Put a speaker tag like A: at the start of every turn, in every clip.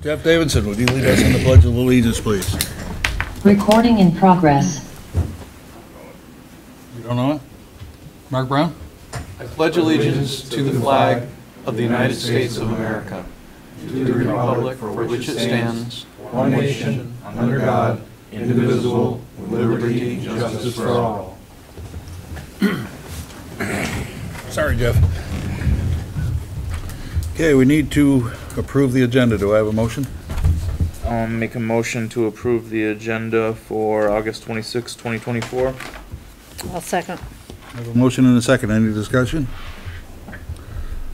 A: Jeff Davidson, would you lead us in the Pledge of Allegiance, please?
B: Recording in progress.
A: You don't know it? Mark Brown?
C: I pledge allegiance to the flag of the United States of America, to the republic for which it stands, one nation, under God, indivisible, with liberty and justice for all.
A: Sorry, Jeff. Okay, we need to approve the agenda. Do I have a motion?
D: Make a motion to approve the agenda for August 26, 2024.
E: I'll second.
A: I have a motion and a second. Any discussion?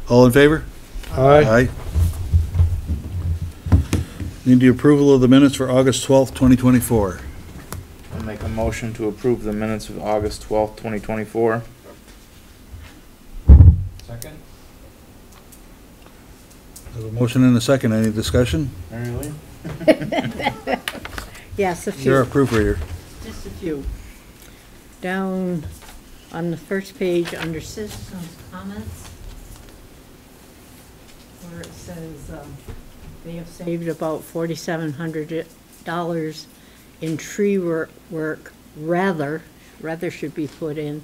A: All in favor?
F: Aye.
A: Need the approval of the minutes for August 12th, 2024.
D: I'll make a motion to approve the minutes of August 12th, 2024.
C: Second?
A: I have a motion and a second. Any discussion?
D: Really?
E: Yes, a few.
A: You're a proofreader.
E: Just a few. Down on the first page under citizens' comments, where it says they have saved about $4,700 in tree work. Rather should be put in,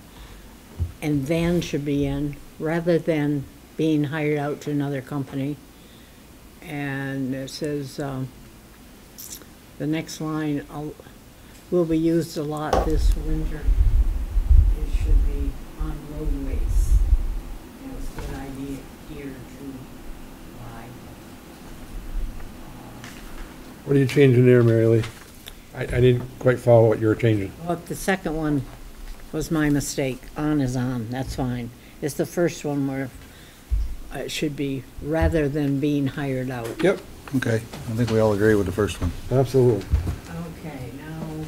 E: and than should be in, rather than being hired out to another company. And it says the next line will be used a lot this winter. It should be on roadways. It's a good idea here to buy.
F: What are you changing there, Mary Lee? I didn't quite follow what you were changing.
E: Well, the second one was my mistake. On is on, that's fine. It's the first one where it should be rather than being hired out.
F: Yep,
A: Okay, I think we all agree with the first one.
F: absolutely.
E: Okay, now,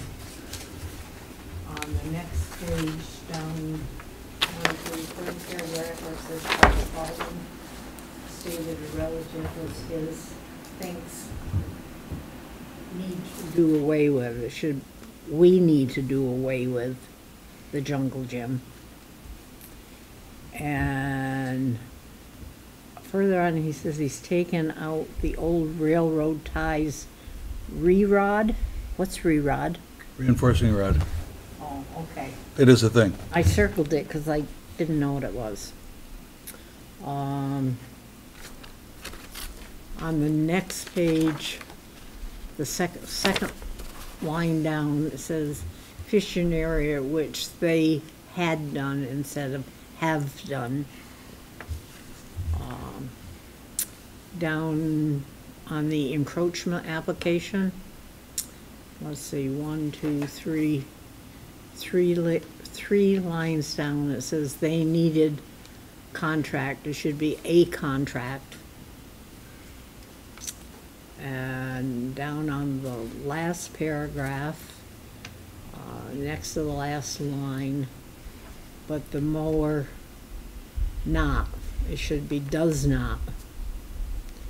E: on the next page, down towards the third paragraph, where it says Dr. Baldwin stated a relative of his thinks need to do away with, we need to do away with the jungle gym. And further on, he says he's taken out the old railroad ties re-rod. What's re-rod?
A: Reinforcing rod.
E: Oh, okay.
A: It is a thing.
E: I circled it because I didn't know what it was. On the next page, the second line down, it says fishing area, which they had done instead of have done. Down on the encroachment application, let's see, 1, 2, 3, three lines down, it says they needed contract. It should be a contract. And down on the last paragraph, next to the last line, but the mower not, it should be does not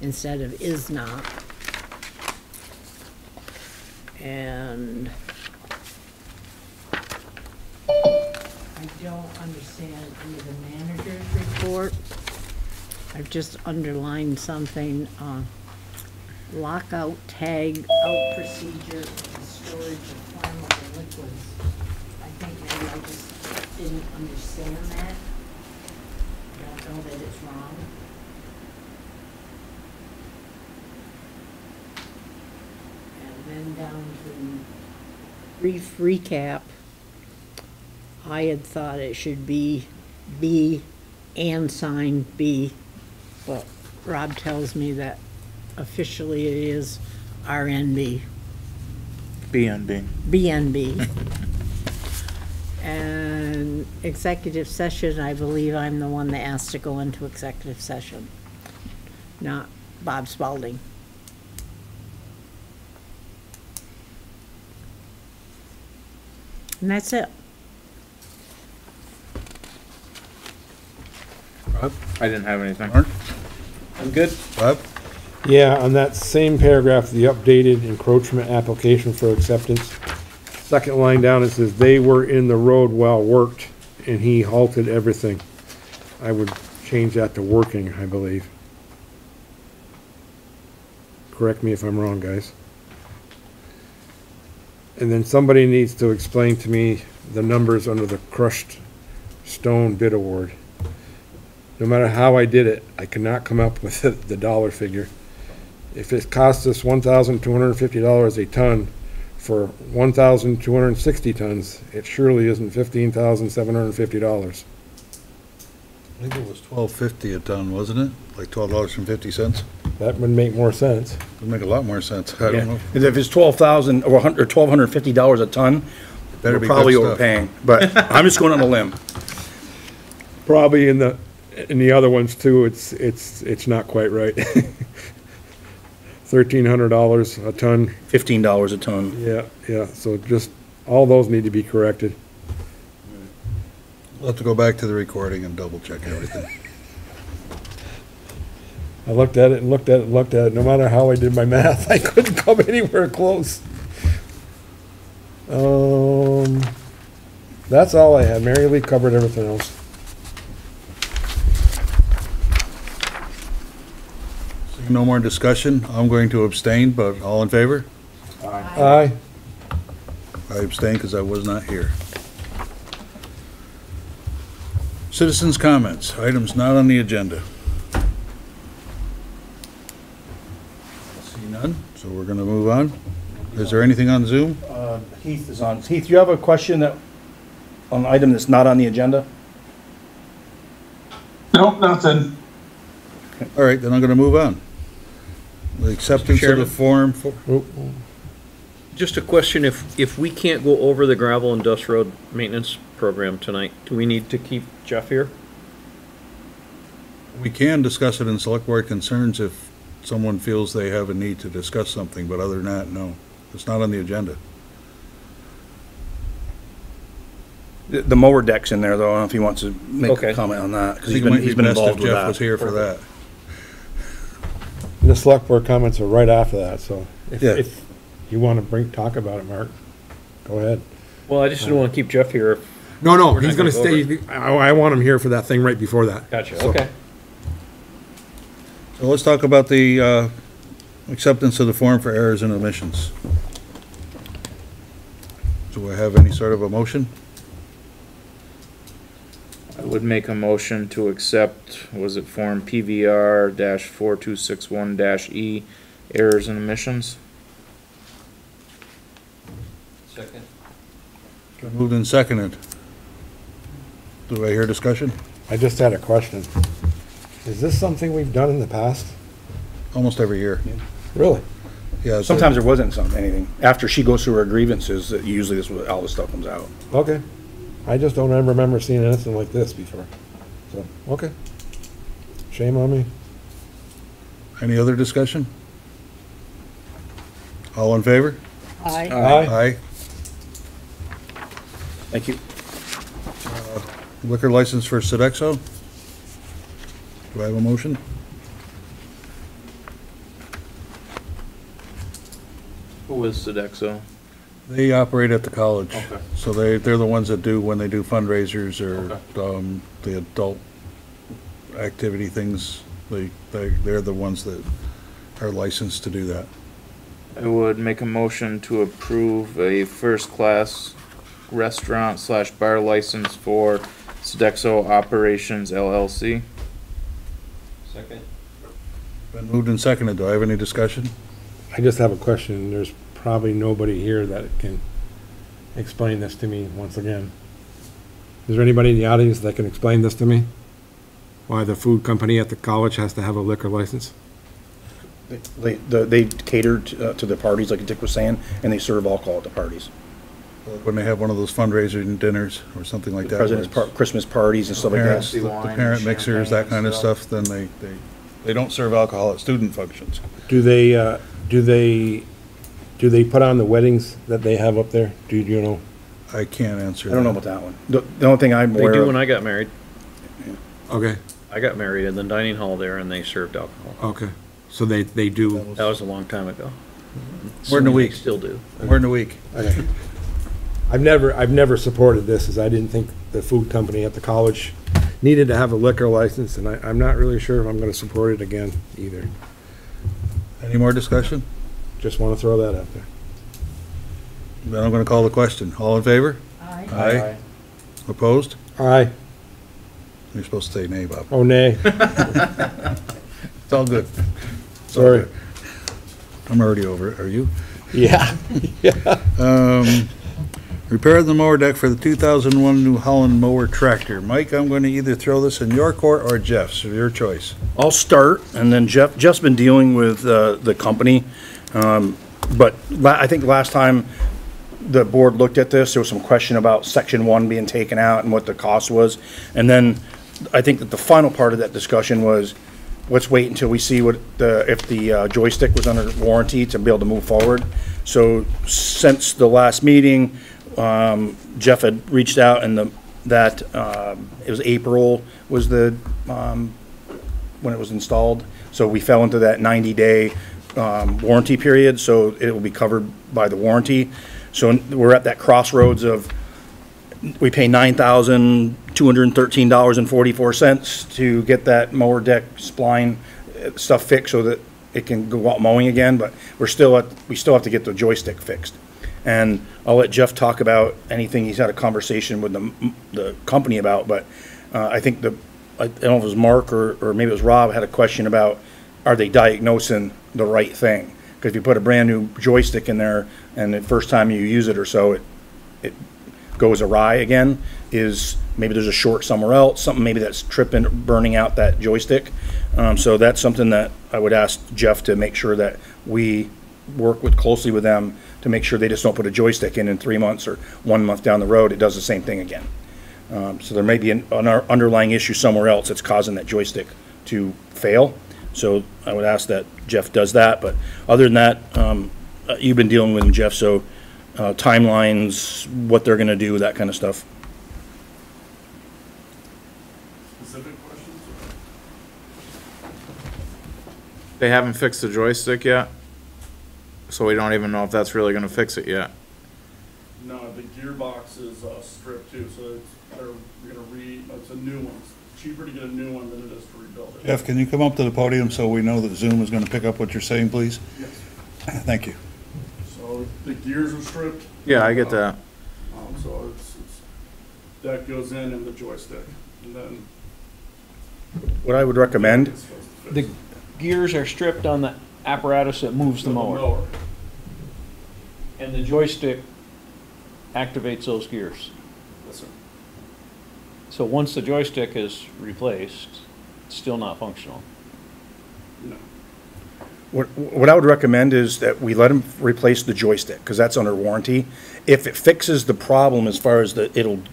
E: instead of is not. And I don't understand in the manager's report. I've just underlined something, lockout, tag, out procedure, and storage of flammable liquids. I think maybe I just didn't understand that. I don't know that it's wrong. And then down to brief recap, I had thought it should be B and sign B, but Rob tells me that officially it is RNB.
D: BNB.
E: BNB. And executive session, I believe I'm the one that asked to go into executive session, not Bob Spalding. And that's it.
A: Rob?
D: I didn't have anything.
A: Mark?
D: I'm good.
A: Bob?
F: Yeah, on that same paragraph, the updated encroachment application for acceptance, second line down, it says they were in the road while worked, and he halted everything. I would change that to working, I believe. correct me if I'm wrong, guys. And then somebody needs to explain to me the numbers under the crushed stone bid award. No matter how I did it, I cannot come up with the dollar figure. If it costs us $1,250 a ton for 1,260 tons, it surely isn't $15,750.
A: I think it was $12.50 a ton, wasn't it? Like $12.50?
F: That would make more sense.
A: Would make a lot more sense. I don't know.
G: And if it's 12,000 or $1,250 a ton,
A: Better
G: we're
A: be
G: probably
A: good stuff.
G: overpaying. But I'm just going on a limb.
F: Probably in the other ones too, it's not quite right. $1,300 a ton.
G: $15 a ton.
F: Yeah, so just, all those need to be corrected.
A: We'll have to go back to the recording and double check everything.
F: I looked at it and looked at it and looked at it. No matter how I did my math, I couldn't come anywhere close. That's all I had. Mary Lee covered everything else.
A: No more discussion. I'm going to abstain, but all in favor?
F: Aye.
A: I abstain because I was not here. Citizens' comments, items not on the agenda. See none, so we're going to move on. Is there anything on Zoom?
G: Heath is on. Heath, you have a question on an item that's not on the agenda?
H: Nope, nothing.
A: All right, then I'm going to move on. The acceptance of the
C: Chairman?
A: form for,
C: Just a question, if we can't go over the gravel and dust road maintenance program tonight, do we need to keep Jeff here?
A: we can discuss it in select board concerns if someone feels they have a need to discuss something, but other than that, no. It's not on the agenda.
G: The mower deck's in there, though. I don't know if he wants to make a
C: Okay.
G: comment on that, because
A: He
G: he's
A: might
G: been
A: be best
G: involved
A: if
G: with
A: Jeff was
G: that.
A: here for that.
F: The select board comments are right after that, so
A: Yeah.
F: if you want to talk about it, Mark, go ahead.
C: Well, I just didn't want to keep Jeff here.
F: No,
C: We're
F: he's
C: not
F: gonna
C: gonna
F: stay, I want him here for that thing right before that.
C: Gotcha,
F: So-
C: okay.
A: So let's talk about the acceptance of the form for errors and omissions. Do I have any sort of a motion?
D: I would make a motion to accept, was it form PVR-4261-E, errors and omissions?
C: Second.
A: Moved and seconded. Do I hear discussion?
F: I just had a question. Is this something we've done in the past?
A: Almost every year.
F: Really?
A: Yeah. so-
G: Sometimes there wasn't anything. After she goes through her grievances, that usually all this stuff comes out.
F: Okay. I just don't ever remember seeing anything like this before. So, okay. Shame on me.
A: Any other discussion? All in favor?
E: Aye.
A: Aye.
G: Thank you.
A: Liquor license for Sodexo? Do I have a motion?
D: Who is Sodexo?
A: They operate at the college.
D: Okay.
A: So they're the ones that do, when they do fundraisers or the adult activity things, they're the ones that are licensed to do that.
D: I would make a motion to approve a first-class restaurant/bar license for Sodexo Operations LLC.
C: Second.
A: Been moved and seconded. Do I have any discussion?
F: I just have a question. There's probably nobody here that can explain this to me once again. Is there anybody in the audience that can explain this to me? Why the food company at the college has to have a liquor license?
G: They cater to the parties, like Dick was saying, and they serve alcohol at the parties.
A: When they have one of those fundraiser dinners or something like that.
G: President's Christmas parties and stuff like
A: Parents,
G: that.
A: the parent mixers, that kind of stuff, then they don't serve alcohol at student functions.
F: Do they put on the weddings that they have up there? Do you know?
A: I can't answer
G: I
A: that.
G: don't know about that one. The only thing I'm
C: They
G: aware
C: do when
G: of,
C: I got married.
F: Okay,
C: I got married in the dining hall there and they served alcohol.
F: okay. So they do.
C: That was a long time ago.
A: More than a
C: They
A: week.
C: Still do.
A: More than a week.
F: Okay. I've never supported this, as I didn't think the food company at the college needed to have a liquor license, and I'm not really sure if I'm gonna support it again either.
A: Any more discussion?
F: Just want to throw that out there.
A: Then I'm gonna call the question. All in favor?
E: Aye.
A: Aye. Opposed?
F: Aye.
A: You're supposed to say nay, Bob.
F: Oh, nay.
A: It's all good. It's all
F: Sorry.
A: good. I'm already over it. Are you?
F: Yeah.
A: Repair the mower deck for the 2001 New Holland mower tractor. Mike, I'm going to either throw this in your court or Jeff's, your choice.
G: I'll start, and then Jeff's been dealing with the company. But I think last time the board looked at this, there was some question about section 1 being taken out and what the cost was. And then I think that the final part of that discussion was, let's wait until we see what if the joystick was under warranty to be able to move forward. So since the last meeting, Jeff had reached out, and it was April was the when it was installed. So we fell into that 90-day warranty period, so it will be covered by the warranty. So we're at that crossroads of, we pay $9,213.44 to get that mower deck spline stuff fixed so that it can go out mowing again, but we still have to get the joystick fixed. And I'll let Jeff talk about anything he's had a conversation with the company about, but I think I don't know if it was Mark or maybe it was Rob, had a question about, are they diagnosing the right thing? Because if you put a brand new joystick in there and the first time you use it or so, it goes awry again, is maybe there's a short somewhere else, something maybe that's tripping, burning out that joystick. So that's something that I would ask Jeff to make sure that we work closely with them to make sure they just don't put a joystick in 3 months or 1 month down the road, it does the same thing again. So there may be an underlying issue somewhere else that's causing that joystick to fail. So I would ask that Jeff does that, but other than that, you've been dealing with him, Jeff, so timelines, what they're gonna do, that kind of stuff.
H: Specific questions?
D: They haven't fixed the joystick yet, so we don't even know if that's really gonna fix it yet.
H: No, the gearbox is stripped too, so it's a new one. It's cheaper to get a new one than it is to rebuild it.
A: Jeff, can you come up to the podium so we know that Zoom is going to pick up what you're saying, please?
H: Yes.
A: Thank you.
H: So the gears are stripped.
D: Yeah, I get that.
H: So that goes in the joystick, and then
G: What I would recommend,
H: it's supposed to fix
C: The
H: it.
C: gears are stripped on the apparatus that moves the mower, and the joystick activates those gears.
H: Yes, sir.
C: So once the joystick is replaced, it's still not functional.
H: No.
G: what I would recommend is that we let them replace the joystick, because that's under warranty. If it fixes the problem as far as I know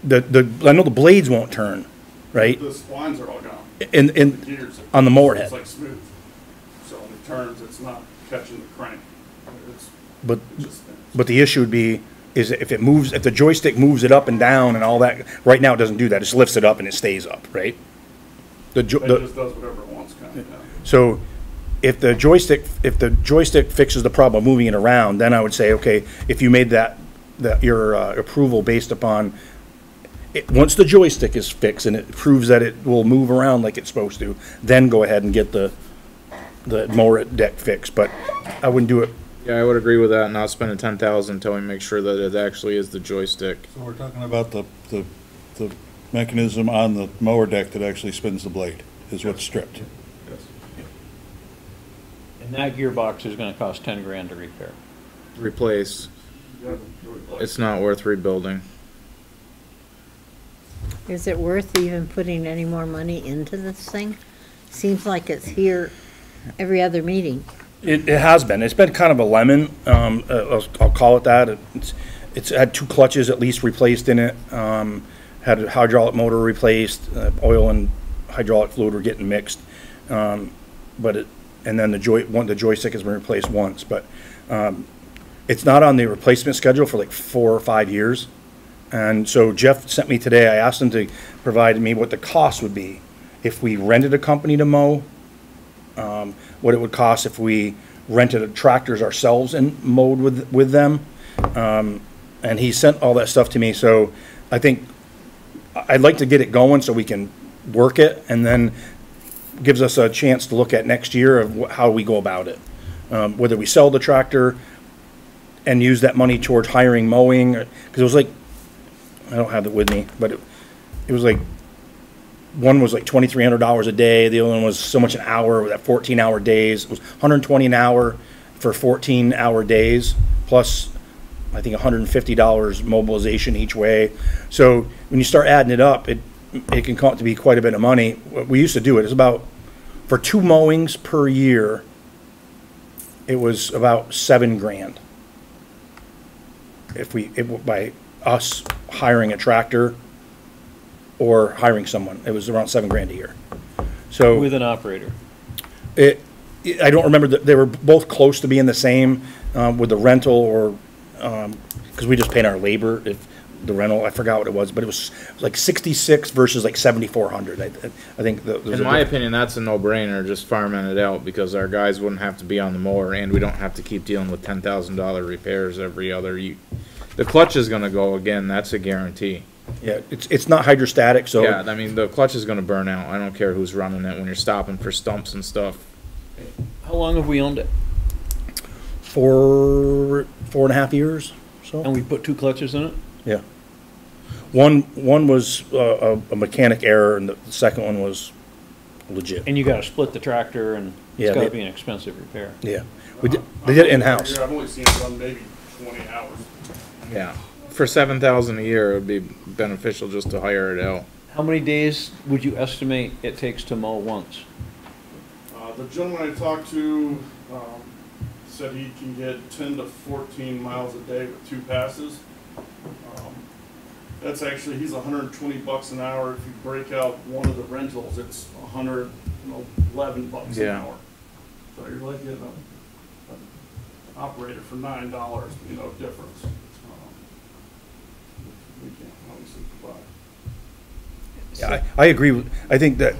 G: the blades won't turn, right?
H: The splines are all gone.
G: And
H: The gears.
G: on the mower
H: It's
G: head.
H: like smooth. So when it turns, it's not catching the crank. It's
G: But
H: just spins.
G: But the issue would be, is if the joystick moves it up and down and all that, right now it doesn't do that, it just lifts it up and it stays up, right?
H: It just does whatever it wants, kind of. Yeah.
G: So if the joystick fixes the problem of moving it around, then I would say, okay, if you made your approval based upon, once the joystick is fixed and it proves that it will move around like it's supposed to, then go ahead and get the mower deck fixed, but I wouldn't do it.
D: Yeah, I would agree with that, not spending 10,000 until we make sure that it actually is the joystick.
A: So we're talking about the mechanism on the mower deck that actually spins the blade, is what's stripped.
H: Yes.
C: And that gearbox is gonna cost 10 grand to repair.
D: Replace.
H: You have to replace.
D: It's not worth rebuilding.
E: Is it worth even putting any more money into this thing? Seems like it's here every other meeting.
G: It has been. It's been kind of a lemon. I'll call it that. It's had 2 clutches at least replaced in it. Had a hydraulic motor replaced. Oil and hydraulic fluid were getting mixed. And then the joystick has been replaced once. But it's not on the replacement schedule for like 4 or 5 years. And so Jeff sent me today. I asked him to provide me what the cost would be if we rented a company to mow. What it would cost if we rented tractors ourselves and mowed with them. And he sent all that stuff to me, so I think I'd like to get it going so we can work it, and then gives us a chance to look at next year of how we go about it. Whether we sell the tractor and use that money towards hiring mowing, because it was like, I don't have it with me, but it was like, one was like $2,300 a day, the other one was so much an hour, with that 14-hour days. It was $120 an hour for 14-hour days, plus I think $150 mobilization each way. So when you start adding it up, it can come out to be quite a bit of money. We used to do it. It's about, for 2 mowings per year, it was about $7,000. By us hiring a tractor or hiring someone, it was around $7,000 a year. So
C: With an operator.
G: I don't remember, they were both close to being the same, with the rental or, because we just paid our labor, if the rental, I forgot what it was, but it was like 66 versus like 7,400. I think
D: In my opinion, that's a no-brainer, just farming it out, because our guys wouldn't have to be on the mower, and we don't have to keep dealing with $10,000 repairs every other year. The clutch is gonna go again, that's a guarantee.
G: Yeah, it's not hydrostatic, so.
D: Yeah, I mean, the clutch is gonna burn out. I don't care who's running it when you're stopping for stumps and stuff.
C: How long have we owned it?
G: 4.5 years, so.
C: And we put 2 clutches in it?
G: Yeah. One was a mechanic error, and the second one was legit.
C: And you gotta split the tractor, and
G: Yeah,
C: it's gotta
G: they-
C: be an expensive repair.
G: Yeah. They did it in-house.
H: I've only seen it run maybe 20 hours.
D: Yeah. For $7,000 a year, it would be beneficial just to hire it out.
C: How many days would you estimate it takes to mow once?
H: The gentleman I talked to said he can get 10 to 14 miles a day with 2 passes. That's actually, he's $120 an hour. If you break out one of the rentals, it's $111 an
D: Yeah.
H: hour. So you're like getting an operator for $9, difference. We can't obviously provide.
G: Yeah, I agree. I think that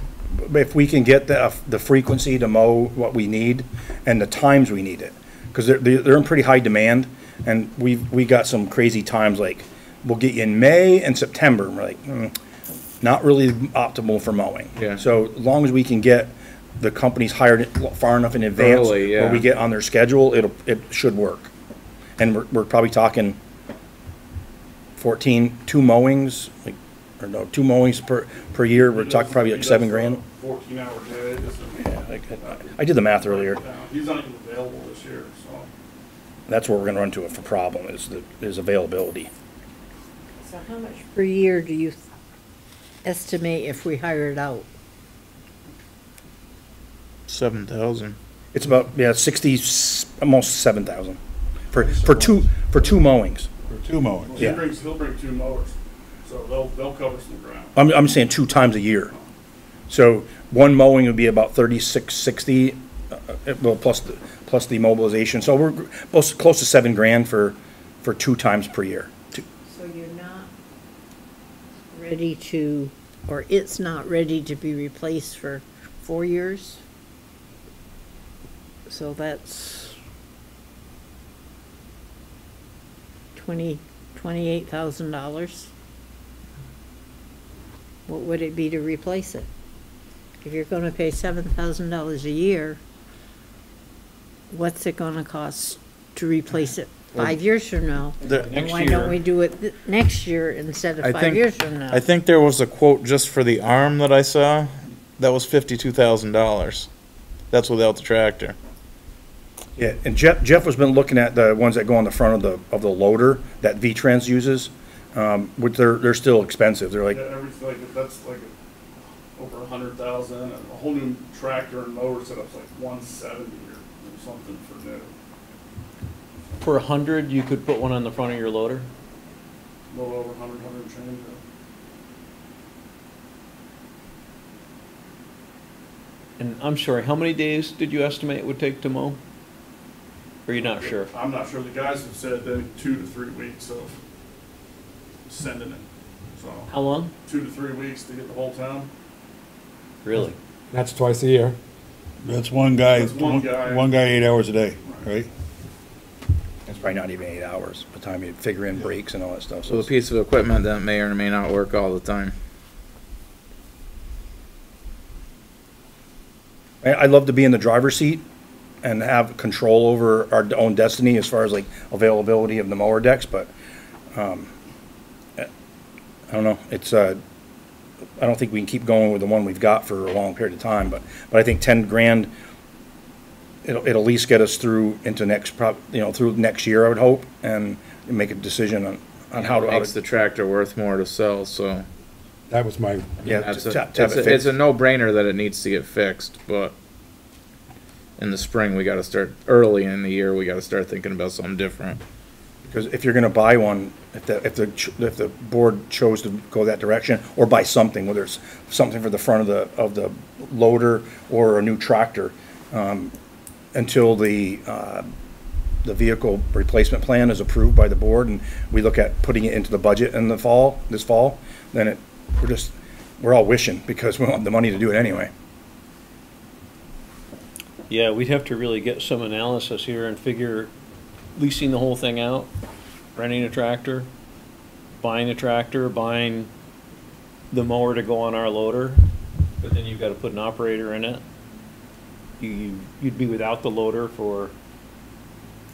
G: if we can get the frequency to mow what we need and the times we need it, because they're in pretty high demand, and we got some crazy times, like we'll get you in May and September, and we're like, not really optimal for mowing.
D: Yeah.
G: So as long as we can get the companies hired far enough in advance
D: Early, yeah.
G: where we get on their schedule, it should work. And we're probably talking 2 mowings, like, or no, 2 mowings per year. We're talking probably like $7,000.
H: 14-hour days.
G: Yeah, I did the math earlier.
H: He's not even available this year, so.
G: That's where we're gonna run into a problem, is availability.
E: So how much per year do you estimate if we hire it out?
D: 7,000.
G: It's about, 60, almost 7,000 for 2 mowings.
A: For 2 mowings.
H: He'll bring 2 mowers, so they'll cover some ground.
G: I'm saying 2 times a year. So 1 mowing would be about 3660, well, plus the mobilization. So we're close to $7,000 for 2 times per year.
E: So you're not ready to, or it's not ready to be replaced for 4 years? So that's $28,000. What would it be to replace it? If you're gonna pay $7,000 a year, what's it gonna cost to replace it 5 years from now? And
C: Next
E: why don't
C: year-
E: we do it next year instead of 5 years from now?
D: I think there was a quote just for the arm that I saw, that was $52,000. That's without the tractor.
G: Yeah, and Jeff has been looking at the ones that go on the front of the loader that V-Trans uses, which they're still expensive. They're like,
H: Yeah, everything, that's like over 100,000, and a whole new tractor and mower setup's like 170 or something for new.
C: For 100, you could put one on the front of your loader?
H: A little over 100, 100 and change.
C: And I'm sorry, how many days did you estimate it would take to mow? Or you're not sure?
H: I'm not sure. The guys have said that 2 to 3 weeks of sending it. So
C: How long?
H: 2 to 3 weeks to get the whole town.
C: Really?
F: That's twice a year.
A: That's one guy,
H: That's one guy.
A: 8 hours a day, right?
G: it's probably not even 8 hours by the time you figure in breaks and all that stuff.
D: So a piece of equipment that may or may not work all the time.
G: I'd love to be in the driver's seat and have control over our own destiny as far as like availability of the mower decks, but, I don't know, it's, I don't think we can keep going with the one we've got for a long period of time, but I think 10 grand, it'll at least get us through into through next year, I would hope, and make a decision on how to.
D: It makes the tractor worth more to sell, so.
F: That was my,
G: Yeah,
D: That's
G: to have it
D: it's
G: fixed.
D: a no-brainer that it needs to get fixed, but in the spring, we gotta start, early in the year, we gotta start thinking about something different.
G: Because if you're gonna buy one, if the board chose to go that direction, or buy something, whether it's something for the front of the loader or a new tractor, until the vehicle replacement plan is approved by the board and we look at putting it into the budget in this fall, then we're all wishing because we don't have the money to do it anyway.
C: Yeah, we'd have to really get some analysis here and figure leasing the whole thing out, renting a tractor, buying the mower to go on our loader, but then you've got to put an operator in it. You'd be without the loader for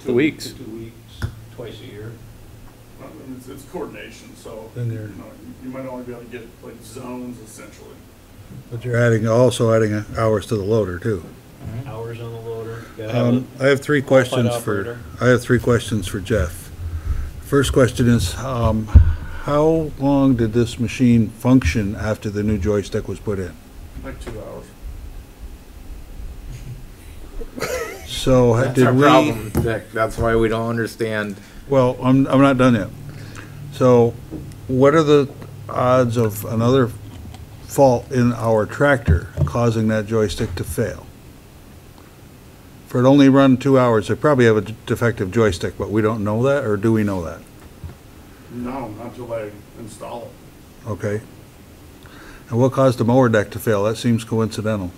D: 2 weeks.
C: 2 weeks, twice a year.
H: It's coordination, so,
A: Then you're-
H: you might only be able to get like zones essentially.
A: But you're also adding hours to the loader too.
C: Hours on the loader. Gotta have
A: I have three
C: qualified
A: questions
C: operator.
A: I have three questions for Jeff. First question is, how long did this machine function after the new joystick was put in?
H: Like 2 hours.
A: So
D: That's
A: did
D: our
A: we?
D: problem, Dick. That's why we don't understand.
A: Well, I'm not done yet. So what are the odds of another fault in our tractor causing that joystick to fail? For it only run 2 hours, they probably have a defective joystick, but we don't know that, or do we know that?
H: No, not until they install it.
A: Okay. And what caused the mower deck to fail? That seems coincidental.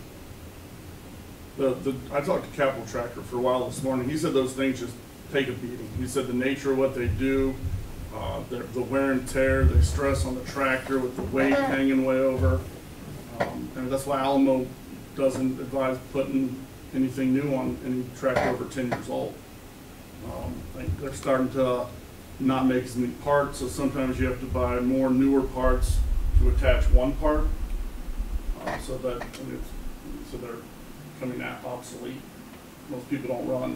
H: I talked to Capital Tractor for a while this morning. He said those things just take a beating. He said the nature of what they do, the wear and tear, they stress on the tractor with the weight hanging way over. And that's why Alamo doesn't advise putting anything new on any tractor over 10 years old. They're starting to not make as many parts, so sometimes you have to buy more newer parts to attach one part, so they're coming out obsolete. Most people they're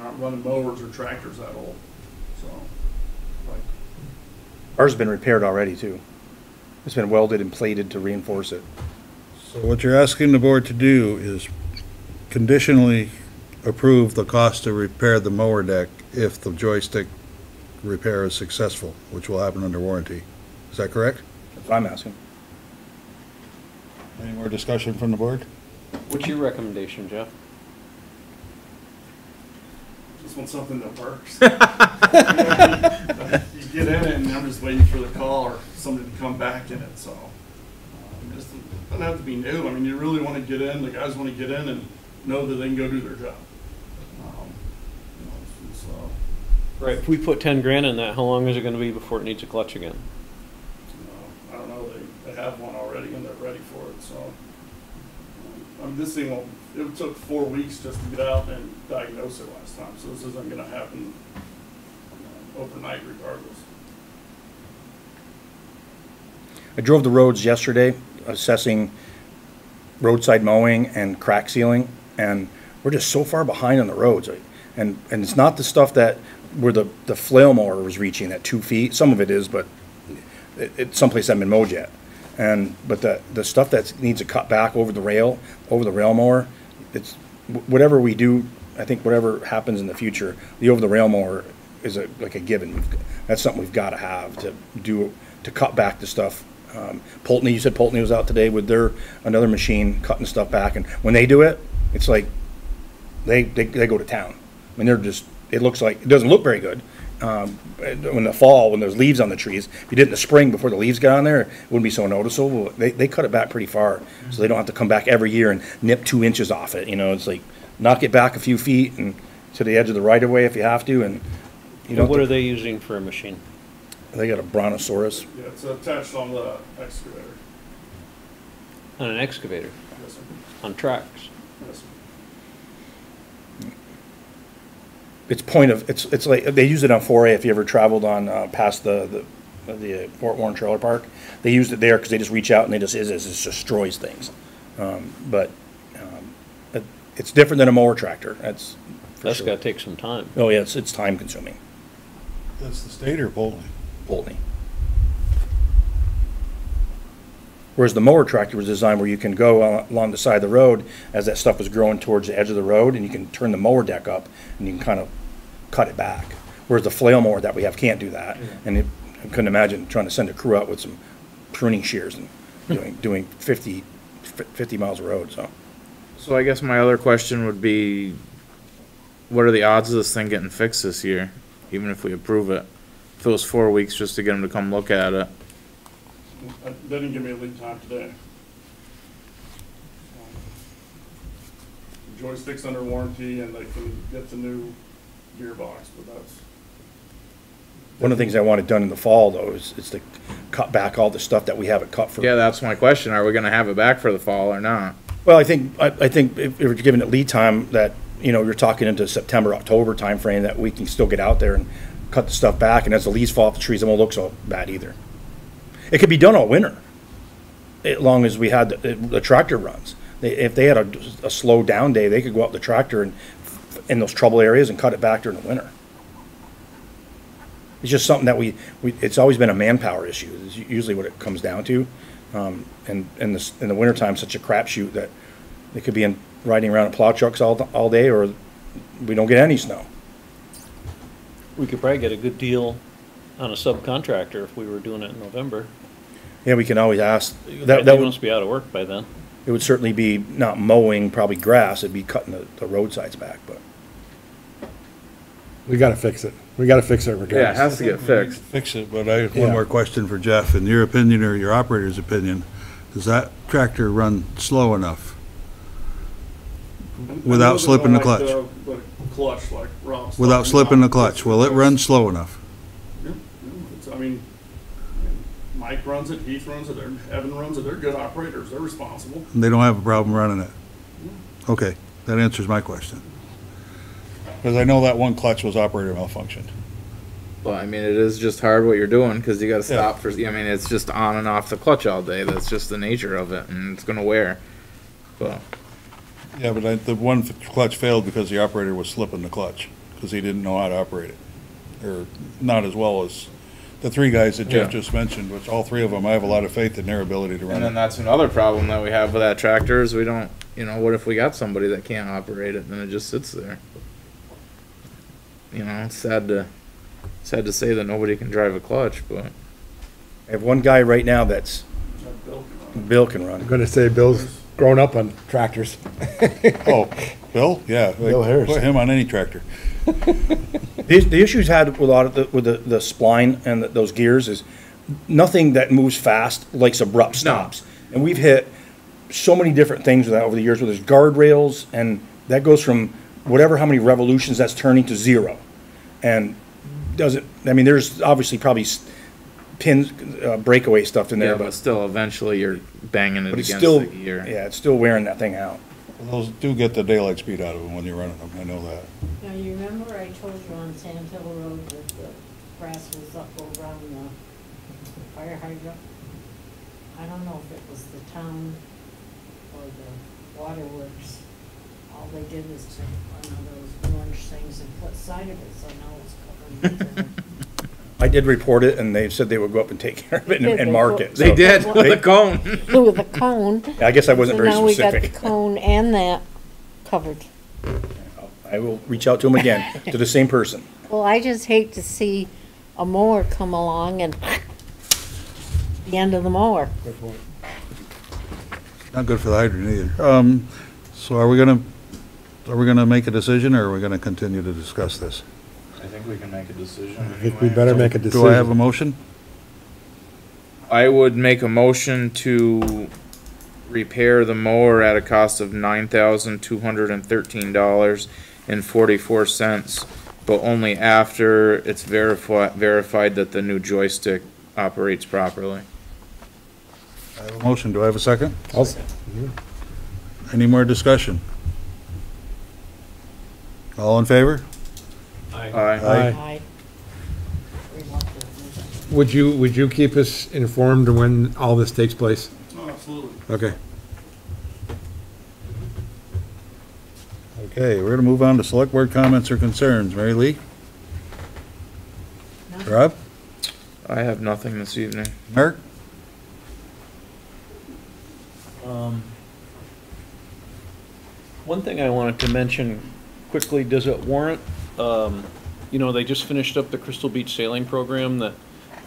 H: not running mowers or tractors that old, so.
G: Ours has been repaired already too. It's been welded and plated to reinforce it.
A: So what you're asking the board to do is conditionally approve the cost to repair the mower deck if the joystick repair is successful, which will happen under warranty. Is that correct?
G: That's what I'm asking.
A: Any more discussion from the board?
C: What's your recommendation, Jeff?
H: Just want something that works. You get in it and I'm just waiting for the call or somebody to come back in it, so. It doesn't have to be new. I mean, you really want to get in, the guys want to get in and know that they can go do their job.
C: Right, if we put 10 grand in that, how long is it gonna be before it needs a clutch again?
H: I don't know, they have one already and they're ready for it, so. This thing it took 4 weeks just to get out and diagnose it last time, so this isn't gonna happen overnight regardless.
G: I drove the roads yesterday assessing roadside mowing and crack sealing, and we're just so far behind on the roads. And it's not the stuff that where the flail mower was reaching at 2 feet. Some of it is, but it's someplace I haven't been mowed yet. But the stuff that needs to cut back over the rail mower, it's whatever we do. I think whatever happens in the future, the over the rail mower is like a given. That's something we've got to have to cut back the stuff. Pulteney, you said Pulteney was out today with another machine cutting stuff back, and when they do it, it's like they go to town. I mean, it looks like, it doesn't look very good. In the fall, when there's leaves on the trees, if you did it in the spring before the leaves got on there, it wouldn't be so noticeable. They cut it back pretty far, so they don't have to come back every year and nip 2 inches off it. It's like knock it back a few feet and to the edge of the right of way if you have to. And
C: What are they using for a machine?
G: They got a Brontosaurus.
H: Yeah, it's attached on the excavator.
C: On an excavator?
H: Yes, sir.
C: on tracks.
H: Yes, sir.
G: It's like, they use it on 4A, if you ever traveled on, past the Fort Warren Trailer Park. They used it there because they just reach out and it just destroys things. It's different than a mower tractor, that's for
C: That's
G: sure.
C: gotta take some time.
G: Oh, yeah, it's time consuming,
A: That's the state or Bolton?
G: Bolton. Whereas the mower tractor was designed where you can go along the side of the road as that stuff is growing towards the edge of the road, and you can turn the mower deck up and you can kind of cut it back. Whereas the flail mower that we have can't do that. And I couldn't imagine trying to send a crew out with some pruning shears and doing 50 miles of road, so.
D: So I guess my other question would be, what are the odds of this thing getting fixed this year, even if we approve it? If it was 4 weeks just to get them to come look at it.
H: They didn't give me a lead time today. The joystick's under warranty and they can get the new gearbox, but that's,
G: One of the things I wanted done in the fall, though, is to cut back all the stuff that we haven't cut for.
D: Yeah, that's my question. Are we gonna have it back for the fall or not?
G: Well, I think if you're giving it lead time, that, you're talking into September, October timeframe, that we can still get out there and cut the stuff back, and as the leaves fall off the trees, it won't look so bad either. It could be done all winter, as long as we had the tractor runs. If they had a slow down day, they could go out the tractor and in those trouble areas and cut it back during the winter. It's just something that it's always been a manpower issue, is usually what it comes down to. And in the wintertime, such a crapshoot that they could be riding around in plow trucks all day, or we don't get any snow.
C: we could probably get a good deal on a subcontractor if we were doing it in November.
G: Yeah, we can always ask.
C: They
G: That would,
C: must be out of work by then.
G: it would certainly be not mowing, probably grass, it'd be cutting the roadsides back, but.
F: We gotta fix it. We gotta fix it
D: Yeah, it
F: regardless.
D: has to get fixed.
A: Fix it, but I have one
G: Yeah.
A: more question for Jeff. In your opinion, or your operator's opinion, does that tractor run slow enough? Without slipping the clutch?
H: The clutch, like Rob's.
A: Without
H: talking
A: slipping the
H: about.
A: clutch? Will it run slow enough?
H: Yeah, I mean, Mike runs it, Heath runs it, Evan runs it, they're good operators, they're responsible.
A: And they don't have a problem running it? Okay, that answers my question. Because I know that one clutch was operator malfunction.
D: But I mean, it is just hard what you're doing, because you gotta stop for, I mean, it's just on and off the clutch all day. That's just the nature of it, and it's gonna wear. But
A: Yeah, but the one clutch failed because the operator was slipping the clutch, because he didn't know how to operate it. Or not as well as the three guys that Jeff
D: Yeah.
A: just mentioned, which all three of them, I have a lot of faith in their ability to
D: and
A: run
D: then
A: it.
D: that's another problem that we have with that tractor is we don't, what if we got somebody that can't operate it, then it just sits there. It's sad to say that nobody can drive a clutch, but
G: I have one guy right now that's, Bill can run.
F: I'm gonna say Bill's grown up on tractors.
A: Oh, Bill? Yeah.
F: Bill Harris.
A: Put him on any tractor.
G: The issues had with a lot of the spline and those gears is nothing that moves fast likes abrupt stops. And we've hit so many different things with that over the years, where there's guardrails, and that goes from how many revolutions that's turning to zero. And there's obviously probably pins, breakaway stuff in there,
D: yeah, but
G: but
D: still, eventually you're banging it
G: it's
D: against
G: still,
D: the gear.
G: yeah, it's still wearing that thing out.
A: Those do get the daylight speed out of them when you're running them, I know that.
E: Now, you remember I told you on Sand Hill Road that the grass was up around the fire hydrant? I don't know if it was the town or the waterworks. All they did was take one of those orange things and put side of it, so now it's covered with
G: I did report it, and they said they would go up and take care of it
E: Did
G: and
E: they?
G: mark it.
D: They
G: so-
D: did, with the cone.
E: with a cone.
G: I guess I wasn't very
E: So now we got
G: specific.
E: the cone and that covered.
G: I will reach out to him again, to the same person.
E: Well, I just hate to see a mower come along and the end of the mower.
A: Not good for the hydrant either. So are we gonna make a decision, or are we gonna continue to discuss this?
D: I think we can make a decision.
F: I think we better make a decision.
A: Do I have a motion?
D: I would make a motion to repair the mower at a cost of $9,213.44, but only after it's verified that the new joystick operates properly.
A: I have a motion. Do I have a second? Any more discussion? All in favor?
D: Aye.
E: Aye.
F: Would you keep us informed when all this takes place?
H: Oh, absolutely.
F: Okay.
A: Okay, we're gonna move on to select board comments or concerns. Mary Lee? Rob?
D: I have nothing this evening.
A: Mark?
C: One thing I wanted to mention quickly, does it warrant, they just finished up the Crystal Beach sailing program that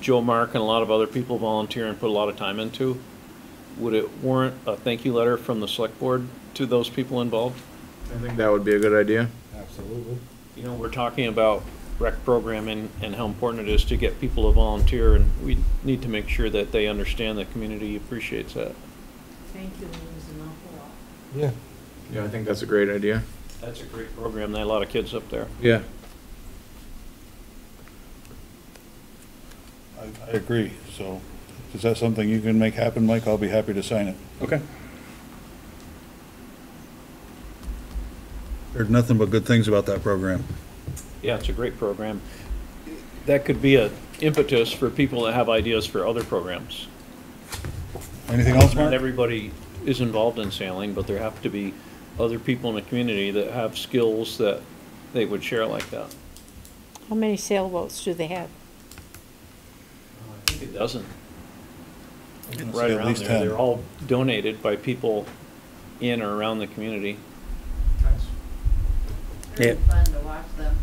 C: Joe, Mark, and a lot of other people volunteer and put a lot of time into. Would it warrant a thank you letter from the select board to those people involved?
D: I think that would be a good idea.
F: Absolutely.
C: We're talking about rec programming and how important it is to get people to volunteer, and we need to make sure that they understand the community appreciates that.
E: Thank you, means an awful lot.
F: Yeah.
D: Yeah, I think that's a great idea.
C: That's a great program. There are a lot of kids up there.
D: Yeah.
A: I agree, so is that something you can make happen, Mike? I'll be happy to sign it.
G: Okay.
A: Heard nothing but good things about that program.
C: Yeah, it's a great program. That could be a impetus for people that have ideas for other programs.
A: Anything else,
C: Not
A: Mark?
C: everybody is involved in sailing, but there have to be other people in the community that have skills that they would share like that.
E: How many sailboats do they have?
C: I think a dozen.
A: I'd
C: Right
A: say at
C: around
A: least
C: there.
A: 10.
C: They're all donated by people in or around the community.
G: Yeah.
I: Fun to watch them.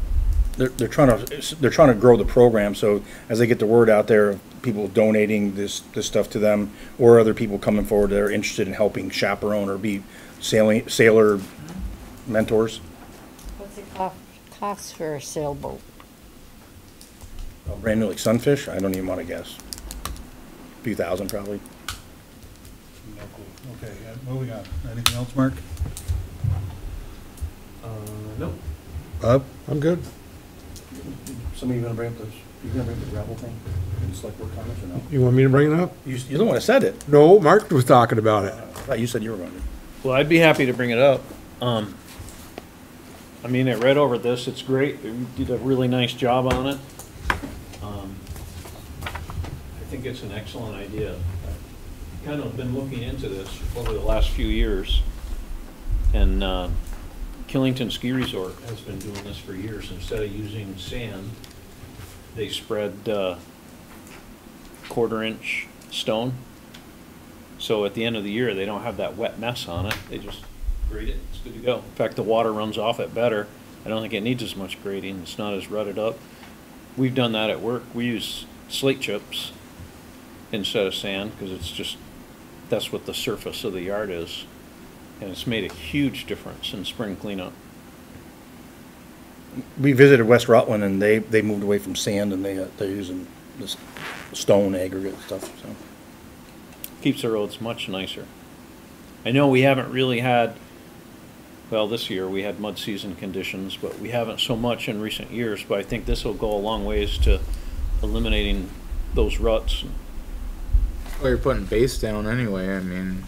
G: They're trying to grow the program, so as they get the word out there of people donating this stuff to them, or other people coming forward that are interested in helping chaperone or be sailor mentors.
E: What's it cost for a sailboat?
G: Brand new like Sunfish, I don't even want to guess. A few thousand probably.
A: Okay, moving on. Anything else, Mark?
C: Nope.
A: Bob?
F: I'm good.
G: Somebody gonna bring up you gonna bring up the gravel thing? In select board comments or no?
F: You want me to bring it up?
G: You're the one that said it.
F: No, Mark was talking about it.
G: I thought you said you were going to.
C: Well, I'd be happy to bring it up. I read over this, it's great, you did a really nice job on it. I think it's an excellent idea. I've kind of been looking into this over the last few years, and Killington Ski Resort has been doing this for years. Instead of using sand, they spread 1/4-inch stone. So at the end of the year, they don't have that wet mess on it. They just grade it. It's good to go. In fact, the water runs off it better. I don't think it needs as much grading. It's not as rutted up. We've done that at work. We use slate chips instead of sand because it's just, that's what the surface of the yard is. And it's made a huge difference in spring cleanup.
G: We visited West Rutland and they moved away from sand and they're using this stone aggregate stuff, so.
C: Keeps the roads much nicer. I know we haven't really had, well, this year we had mud season conditions, but we haven't so much in recent years, but I think this will go a long ways to eliminating those ruts.
D: Well, you're putting base down anyway, I mean.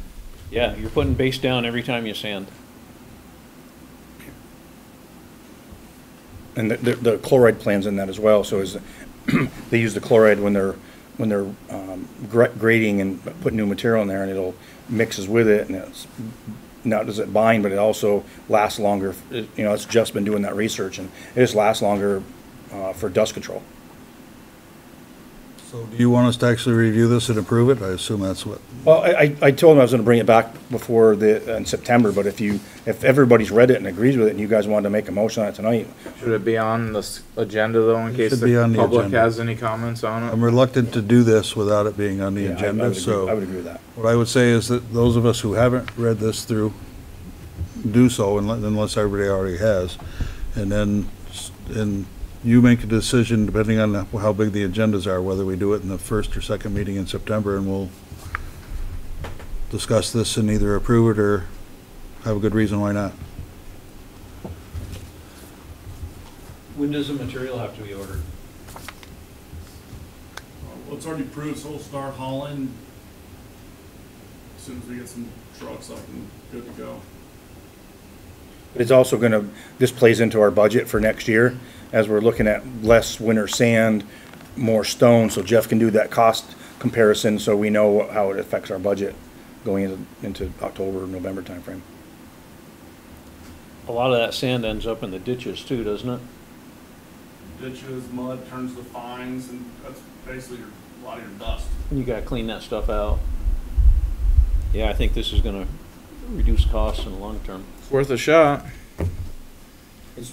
C: Yeah, you're putting base down every time you sand.
G: And the chloride plan's in that as well, so they use the chloride when they're grading and putting new material in there, and it'll mixes with it, and it's not does it bind, but it also lasts longer. It's just been doing that research, and it just lasts longer for dust control.
A: So do you want us to actually review this and approve it? I assume that's what,
G: Well, I told him I was gonna bring it back before in September, but if everybody's read it and agrees with it, and you guys wanted to make a motion on it tonight,
D: Should it be on the agenda though, in
A: It
D: case
A: should be on
D: the
A: the
D: public
A: agenda.
D: has any comments on
A: I'm
D: it?
A: reluctant to do this without it being on the
G: yeah, I
A: agenda,
G: would
A: so.
G: agree with that.
A: What I would say is that those of us who haven't read this through, do so unless everybody already has. And you make a decision depending on how big the agendas are, whether we do it in the first or second meeting in September, and we'll discuss this and either approve it or have a good reason why not.
C: When does the material have to be ordered?
H: Well, it's already approved, so we'll start hauling as soon as we get some trucks up and good to go.
G: It's also gonna, this plays into our budget for next year, as we're looking at less winter sand, more stone, so Jeff can do that cost comparison, so we know how it affects our budget going into October, November timeframe.
C: A lot of that sand ends up in the ditches too, doesn't it?
H: Ditches, mud turns to fines, and that's basically a lot of your dust.
C: You gotta clean that stuff out. Yeah, I think this is gonna reduce costs in the long term.
D: It's worth a shot.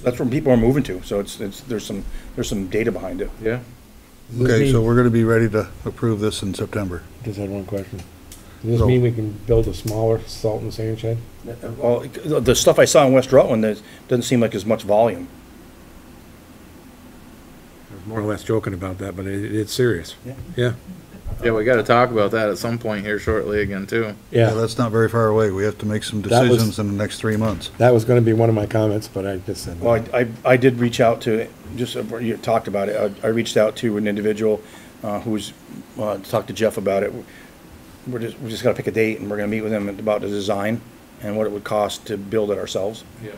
G: That's where people are moving to, so there's some data behind it.
D: Yeah.
A: Okay, so we're gonna be ready to approve this in September.
F: Just had one question. Does this
A: So-
F: mean we can build a smaller salt and sand shed?
G: Well, the stuff I saw in West Rutland, that doesn't seem like as much volume.
F: I was more or less joking about that, but it's serious.
G: Yeah.
F: Yeah,
D: Yeah, we gotta talk about that at some point here shortly again too.
A: Yeah,
F: yeah.
A: that's not very far away. We have to make some
F: That was-
A: decisions in the next 3 months.
F: That was gonna be one of my comments, but I just said.
G: Well, I did reach out to, just, you talked about it, I reached out to an individual who's, talked to Jeff about it. We just gotta pick a date, and we're gonna meet with him about the design and what it would cost to build it ourselves.
D: Yeah.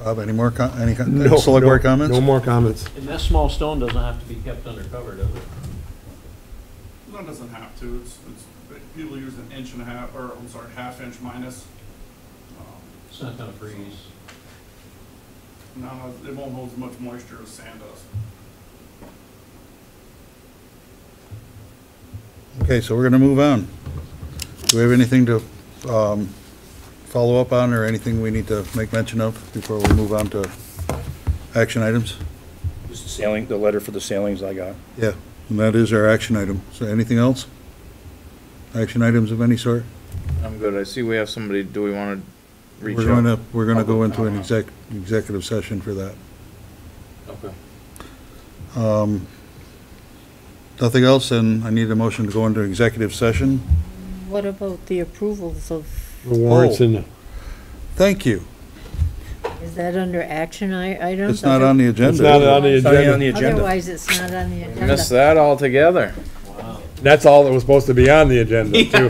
A: Bob, any more,
F: No,
A: select board
F: no,
A: comments?
F: No more comments.
C: And that small stone doesn't have to be kept under cover, does it?
H: That doesn't have to, people use an inch and a half, or, I'm sorry, half inch minus.
C: It's not gonna freeze.
H: No, it won't hold as much moisture as sand does.
A: Okay, so we're gonna move on. Do we have anything to, follow up on, or anything we need to make mention of before we move on to action items?
G: Just the sailing, the letter for the sailings I got.
A: Yeah, and that is our action item. So anything else? Action items of any sort?
D: I'm good. I see we have somebody, do we wanna reach
A: We're
D: out?
A: gonna go into an executive session for that.
D: Okay.
A: Nothing else, and I need a motion to go into executive session.
E: What about the approvals of,
F: The warrants
A: Oh.
F: and,
A: Thank you.
E: is that under action items?
A: It's not on the agenda.
F: it's not on the
G: It's not on
F: agenda.
G: the agenda.
E: Otherwise, it's not on the agenda.
D: Missed that altogether.
C: Wow.
F: That's all that was supposed to be on the agenda, too.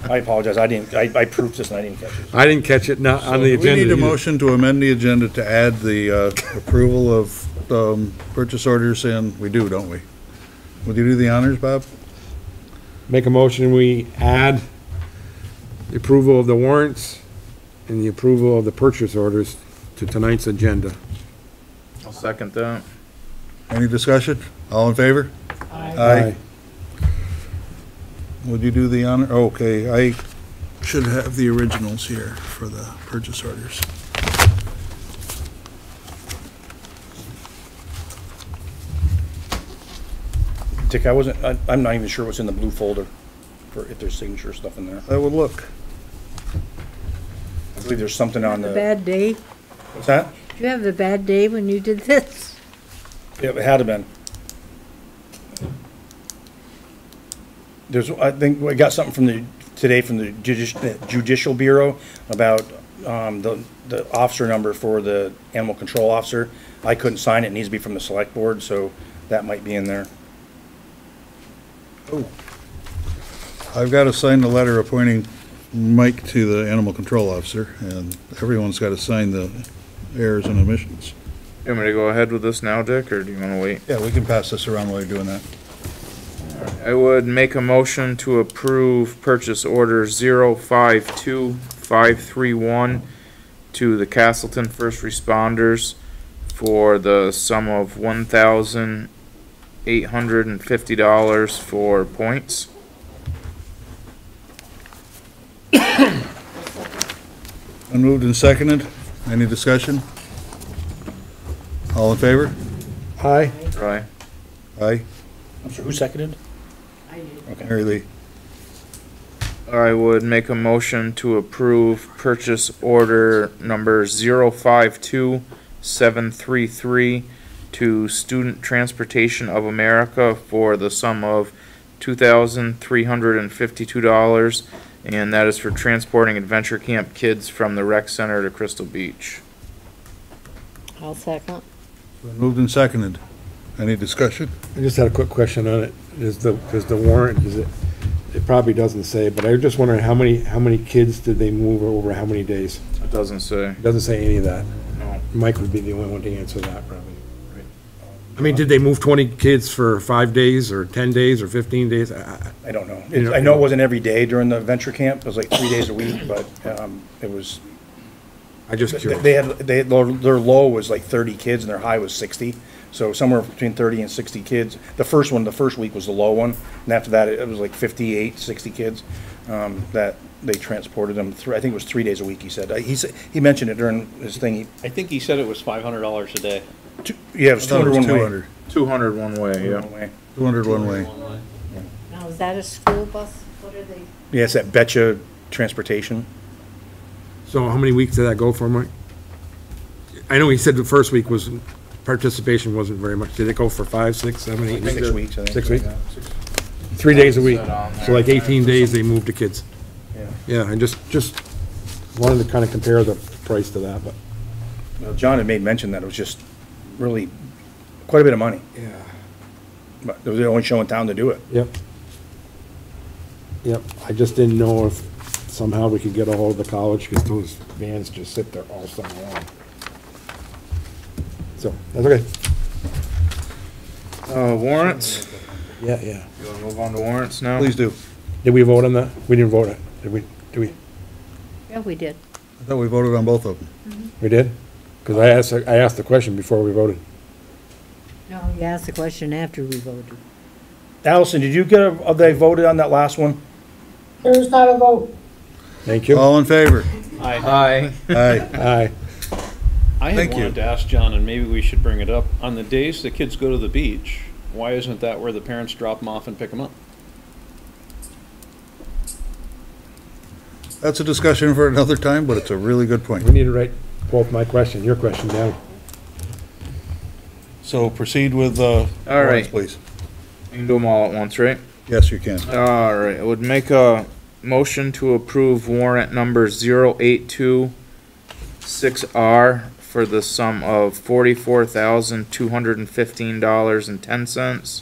G: I apologize, I proofed this and I didn't catch it.
F: I didn't catch it, not on the
A: We
F: agenda.
A: need a
F: either.
A: motion to amend the agenda to add the approval of purchase orders, and we do, don't we? Would you do the honors, Bob?
F: Make a motion, we add the approval of the warrants and the approval of the purchase orders to tonight's agenda.
D: I'll second that.
A: Any discussion? All in favor? Aye. Would you do the honor? Okay, I should have the originals here for the purchase orders.
G: Dick, I'm not even sure what's in the blue folder, for if there's signature stuff in there.
A: I would look.
G: I believe there's something on
E: The
G: the,
E: bad day?
G: what's that?
E: Did you have the bad day when you did this?
G: Yeah, it had to been. I think we got something today from the Judicial Bureau about, the officer number for the animal control officer. I couldn't sign it, it needs to be from the select board, so that might be in there.
A: I've got to sign the letter appointing Mike to the animal control officer, and everyone's got to sign the errors and omissions.
D: You want me to go ahead with this now, Dick, or do you wanna wait?
A: Yeah, we can pass this around while you're doing that.
D: I would make a motion to approve purchase order 052531 to the Castleton First Responders for the sum of $1,850 for points.
A: And moved and seconded. Any discussion? All in favor?
F: Aye.
D: Right.
A: Aye.
G: I'm sorry, who seconded?
A: Mary Lee.
D: I would make a motion to approve purchase order number 052733 to Student Transportation of America for the sum of $2,352, and that is for transporting adventure camp kids from the rec center to Crystal Beach.
E: I'll second.
A: Moved and seconded. Any discussion?
F: I just had a quick question on it. Does the warrant, it probably doesn't say, but I was just wondering how many kids did they move over how many days?
D: It doesn't say.
F: It doesn't say any of that.
D: No.
F: Mike would be the only one to answer that, probably. Right. I mean, did they move 20 kids for 5 days, or 10 days, or 15 days?
G: I don't know.
F: You know-
G: I know it wasn't every day during the venture camp. It was like 3 days a week, but it was,
F: I just curious.
G: their low was like 30 kids and their high was 60. So somewhere between 30 and 60 kids. The first week was the low one. And after that, it was like 58, 60 kids that they transported them through. I think it was 3 days a week, he said. He mentioned it during his thing.
C: I think he said it was $500 a day.
G: Yeah, it was
A: I thought it
G: 200
A: was
G: one way.
A: 200.
D: 200 one way, yeah.
G: One way.
A: 200 one way.
E: Now, is that a school bus? What are they?
G: Yeah, it's that Betcha Transportation.
F: So how many weeks did that go for, Mike? I know he said the first week was, participation wasn't very much. Did it go for 5, 6, 7, 8?
G: 6 weeks, I think.
F: 6 weeks? 3 days a week.
D: Said on
F: So
D: there.
F: like 18 days they moved the kids.
G: Yeah.
F: Yeah, I just wanted to kind of compare the price to that, but.
G: Well, John had made mention that it was just really quite a bit of money,
F: Yeah.
G: but they were the only show in town to do it.
F: Yep. Yep, I just didn't know if somehow we could get a hold of the college, because those vans just sit there all summer long. So, that's okay.
D: Warrants?
F: Yeah.
D: You wanna move on to warrants now?
A: Please do.
F: Did we vote on that? We didn't vote it, did we? Did we?
E: Yeah, we did.
A: I thought we voted on both of them.
F: We did? Because I asked the question before we voted.
E: No, you asked the question after we voted.
G: Allison, did you get they voted on that last one?
I: There's not a vote.
F: Thank you.
A: All in favor?
D: Aye.
A: Aye.
F: Aye.
C: I had
A: Thank you.
C: wanted to ask John, and maybe we should bring it up, on the days the kids go to the beach, why isn't that where the parents drop them off and pick them up?
A: That's a discussion for another time, but it's a really good point.
F: We need to write both my question, your question down.
A: So proceed with,
D: All
A: warrants,
D: right.
A: please.
D: You can do them all at once, right?
A: Yes, you can.
D: All right, I would make a motion to approve warrant number 0826R for the sum of $44,215.10.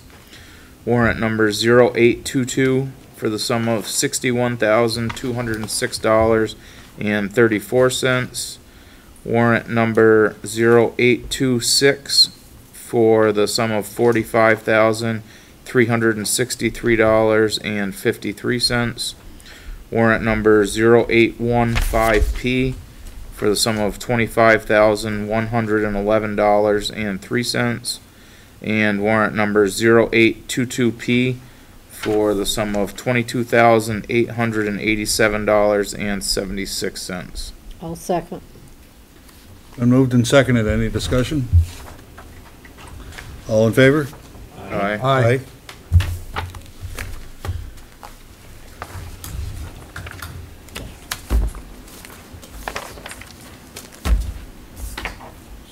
D: Warrant number 0822 for the sum of $61,206.34. Warrant number 0826 for the sum of $45,363.53. Warrant number 0815P for the sum of $25,111.03. And warrant number 0822P for the sum of $22,887.76.
E: I'll second.
A: Been moved and seconded. Any discussion? All in favor?
D: Aye.
A: Aye.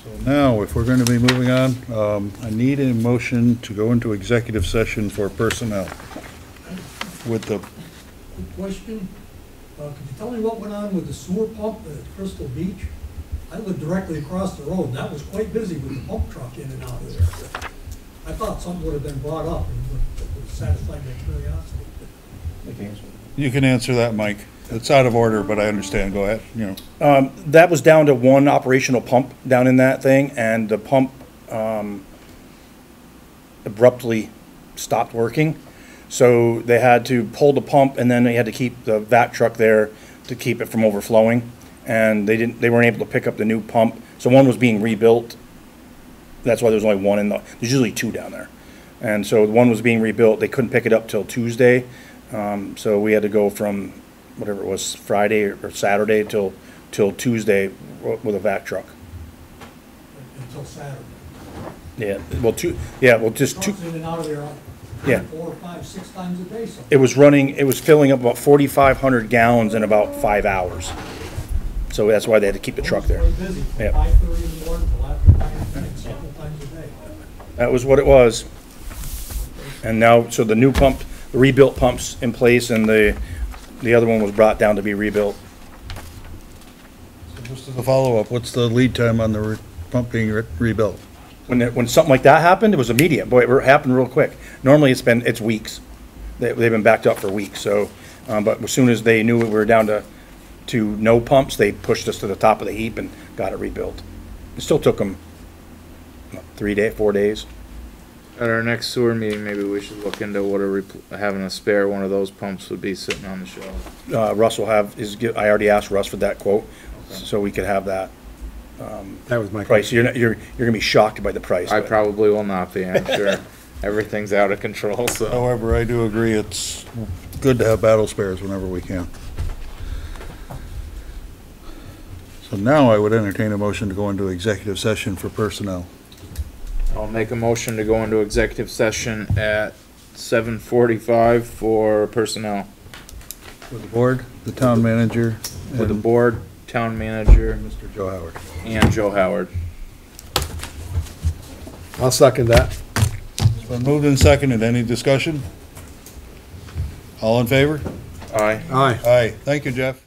A: So now, if we're going to be moving on, I need a motion to go into executive session for personnel with the,
J: Quick question, could you tell me what went on with the sewer pump at Crystal Beach? I live directly across the road, and that was quite busy with the pump truck in and out of there. I thought something would have been brought up and would satisfy my curiosity.
A: you can answer that, Mike. It's out of order, but I understand. Go ahead, you know.
G: That was down to one operational pump down in that thing, and the pump abruptly stopped working. So they had to pull the pump, and then they had to keep the vac truck there to keep it from overflowing. And they weren't able to pick up the new pump. So one was being rebuilt. That's why there's only one in there's usually two down there. And so one was being rebuilt. They couldn't pick it up till Tuesday. So we had to go from whatever it was, Friday or Saturday till Tuesday with a vac truck.
J: Until Saturday.
G: Yeah, just two.
J: Trucks in and out of there,
G: Yeah.
J: 4, 5, 6 times a day. So
G: It was filling up about 4,500 gallons in about 5 hours. So that's why they had to keep the truck there.
J: Quite busy from
G: Yeah.
J: 5:30 in the morning till after 9, several times a day.
G: That was what it was. And now, so the new pump, the rebuilt pump's in place, and the other one was brought down to be rebuilt.
A: Just as a follow-up, what's the lead time on the pump being rebuilt?
G: When something like that happened, it was immediate. Boy, it happened real quick. Normally it's weeks. They've been backed up for weeks, so, but as soon as they knew we were down to no pumps, they pushed us to the top of the heap and got it rebuilt. It still took them 4 days.
D: At our next sewer meeting, maybe we should look into what having a spare one of those pumps would be sitting on the shelf.
G: Russ will have, I already asked Russ for that quote, so we could have that.
F: That was my
G: Price,
F: question.
G: you're gonna be shocked by the price.
D: I
G: but-
D: probably will not be, I'm sure. Everything's out of control, so.
A: However, I do agree it's good to have battle spares whenever we can. So now I would entertain a motion to go into executive session for personnel.
D: I'll make a motion to go into executive session at 7:45 for personnel.
A: With the board, the town manager,
D: With the
A: and
D: board, town manager,
A: Mr. Joe Howard.
D: and Joe Howard.
F: I'll second that.
A: It's been moved and seconded. Any discussion? All in favor?
D: Aye.
F: Aye.
A: Aye. Thank you, Jeff.